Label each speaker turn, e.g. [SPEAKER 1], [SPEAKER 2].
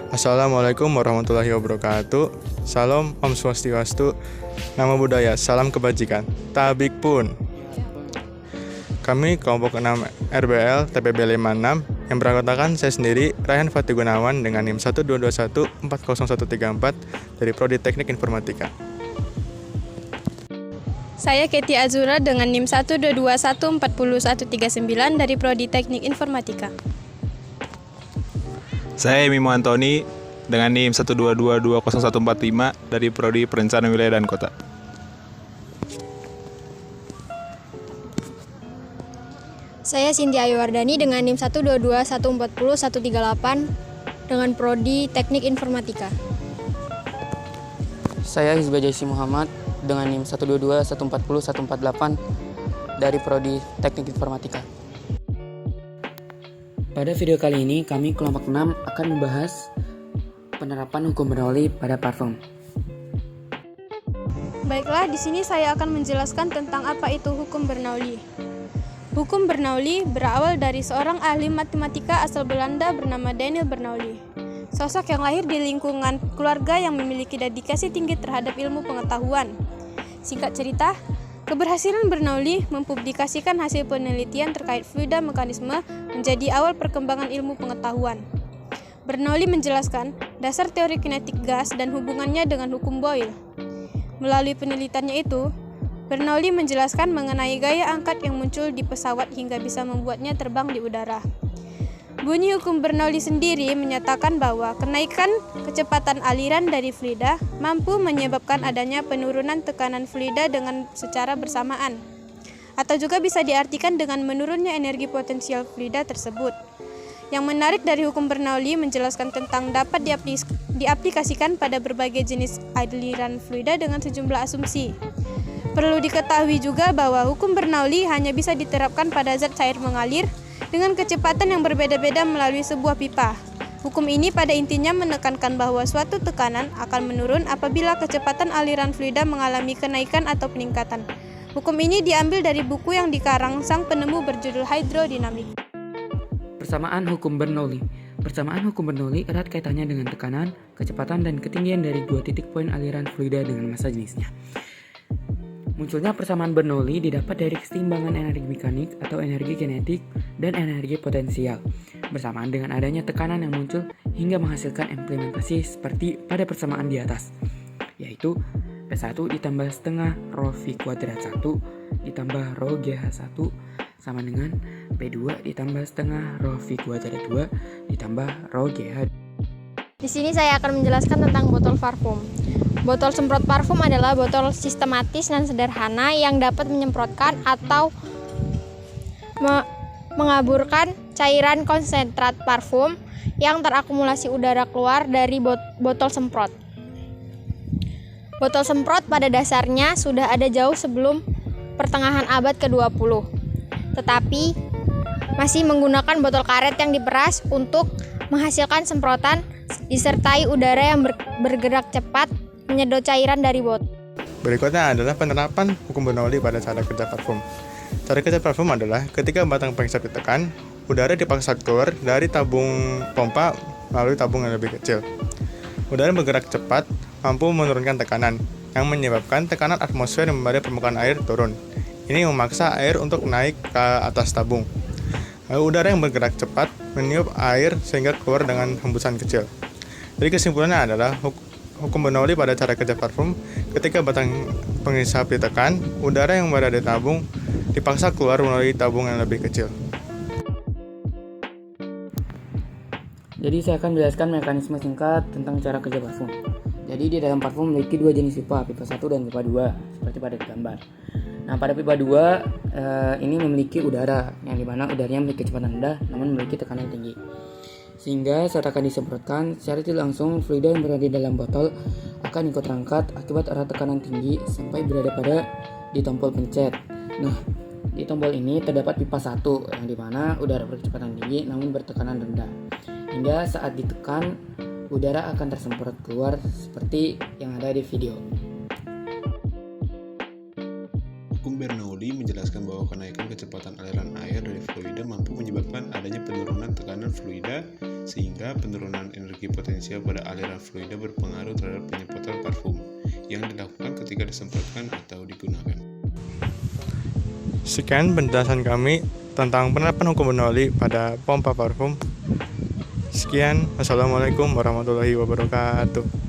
[SPEAKER 1] Assalamualaikum warahmatullahi wabarakatuh. Salam Om Swastiastu. Nama budaya, salam kebajikan. Tabik pun. Kami kelompok 6 RBL TPB 56 yang beranggotakan saya sendiri, Raihan Fatih Gunawan dengan NIM 122140134 dari Prodi Teknik Informatika.
[SPEAKER 2] Saya Keti Azura dengan NIM 122140139 dari Prodi Teknik Informatika.
[SPEAKER 3] Saya Mimo Antoni dengan NIM 122200145 dari Prodi Perencanaan Wilayah dan Kota.
[SPEAKER 4] Saya Cynthia Ayu Wardani dengan NIM 122140138 dengan Prodi Teknik Informatika.
[SPEAKER 5] Saya Hizba Jaisi Muhammad dengan NIM 122140148 dari Prodi Teknik Informatika. Pada video kali ini, kami kelompok 6 akan membahas penerapan hukum Bernoulli pada parfum.
[SPEAKER 2] Baiklah, di sini saya akan menjelaskan tentang apa itu hukum Bernoulli. Hukum Bernoulli berawal dari seorang ahli matematika asal Belanda bernama Daniel Bernoulli. Sosok yang lahir di lingkungan keluarga yang memiliki dedikasi tinggi terhadap ilmu pengetahuan. Singkat cerita, keberhasilan Bernoulli mempublikasikan hasil penelitian terkait fluida mekanisme menjadi awal perkembangan ilmu pengetahuan. Bernoulli menjelaskan dasar teori kinetik gas dan hubungannya dengan hukum Boyle. Melalui penelitiannya itu, Bernoulli menjelaskan mengenai gaya angkat yang muncul di pesawat hingga bisa membuatnya terbang di udara. Bunyi hukum Bernoulli sendiri menyatakan bahwa kenaikan kecepatan aliran dari fluida mampu menyebabkan adanya penurunan tekanan fluida dengan secara bersamaan, atau juga bisa diartikan dengan menurunnya energi potensial fluida tersebut. Yang menarik dari hukum Bernoulli menjelaskan tentang dapat diaplikasikan pada berbagai jenis aliran fluida dengan sejumlah asumsi. Perlu diketahui juga bahwa hukum Bernoulli hanya bisa diterapkan pada zat cair mengalir dengan kecepatan yang berbeda-beda melalui sebuah pipa. Hukum ini pada intinya menekankan bahwa suatu tekanan akan menurun apabila kecepatan aliran fluida mengalami kenaikan atau peningkatan. Hukum ini diambil dari buku yang dikarang sang penemu berjudul Hydrodynamic.
[SPEAKER 5] Persamaan hukum Bernoulli. Persamaan hukum Bernoulli erat kaitannya dengan tekanan, kecepatan, dan ketinggian dari dua titik poin aliran fluida dengan massa jenisnya. Munculnya persamaan Bernoulli didapat dari keseimbangan energi mekanik atau energi kinetik dan energi potensial bersamaan dengan adanya tekanan yang muncul hingga menghasilkan implementasi seperti pada persamaan di atas, yaitu P1 ditambah setengah rho V kuadrat 1 ditambah rho GH1 sama dengan P2 ditambah setengah rho V kuadrat 2 ditambah rho GH.
[SPEAKER 4] Di sini saya akan menjelaskan tentang botol parfum. Botol semprot parfum adalah botol sistematis dan sederhana yang dapat menyemprotkan atau mengaburkan cairan konsentrat parfum yang terakumulasi udara keluar dari botol semprot. Botol semprot pada dasarnya sudah ada jauh sebelum pertengahan abad ke-20, tetapi masih menggunakan botol karet yang diperas untuk menghasilkan semprotan disertai udara yang bergerak cepat menyedot cairan dari botol.
[SPEAKER 1] Berikutnya adalah penerapan hukum Bernoulli pada cara kerja parfum. Cara kerja parfum adalah ketika batang pengisap ditekan, udara dipaksa keluar dari tabung pompa melalui tabung yang lebih kecil. Udara bergerak cepat mampu menurunkan tekanan, yang menyebabkan tekanan atmosfer pada permukaan air turun. Ini memaksa air untuk naik ke atas tabung. Lalu udara yang bergerak cepat meniup air sehingga keluar dengan hembusan kecil. Jadi kesimpulannya adalah hukum Bernoulli pada cara kerja parfum, ketika batang pengisap ditekan, udara yang berada di tabung dipaksa keluar melalui tabung yang lebih kecil.
[SPEAKER 5] Jadi saya akan menjelaskan mekanisme singkat tentang cara kerja parfum. Jadi di dalam parfum memiliki dua jenis pipa 1 dan pipa 2, seperti pada gambar. Nah, pada pipa 2 ini memiliki udara, yang dimana udaranya memiliki kecepatan rendah namun memiliki tekanan tinggi. Sehingga saat akan disemprotkan, secara tidak langsung fluida yang berada di dalam botol akan ikut terangkat akibat arah tekanan tinggi sampai berada pada di tombol pencet. Nah, di tombol ini terdapat pipa 1 yang dimana udara berkecepatan tinggi namun bertekanan rendah. Hingga saat ditekan, udara akan tersemprot keluar seperti yang ada di video.
[SPEAKER 6] Hukum Bernoulli menjelaskan bahwa kenaikan kecepatan aliran air dari fluida mampu menyebabkan adanya penurunan tekanan fluida sehingga penurunan energi potensial pada aliran fluida berpengaruh terhadap penyemprotan parfum yang dilakukan ketika disemprotkan atau digunakan.
[SPEAKER 1] Sekian penjelasan kami tentang penerapan hukum Bernoulli pada pompa parfum. Sekian, wassalamualaikum warahmatullahi wabarakatuh.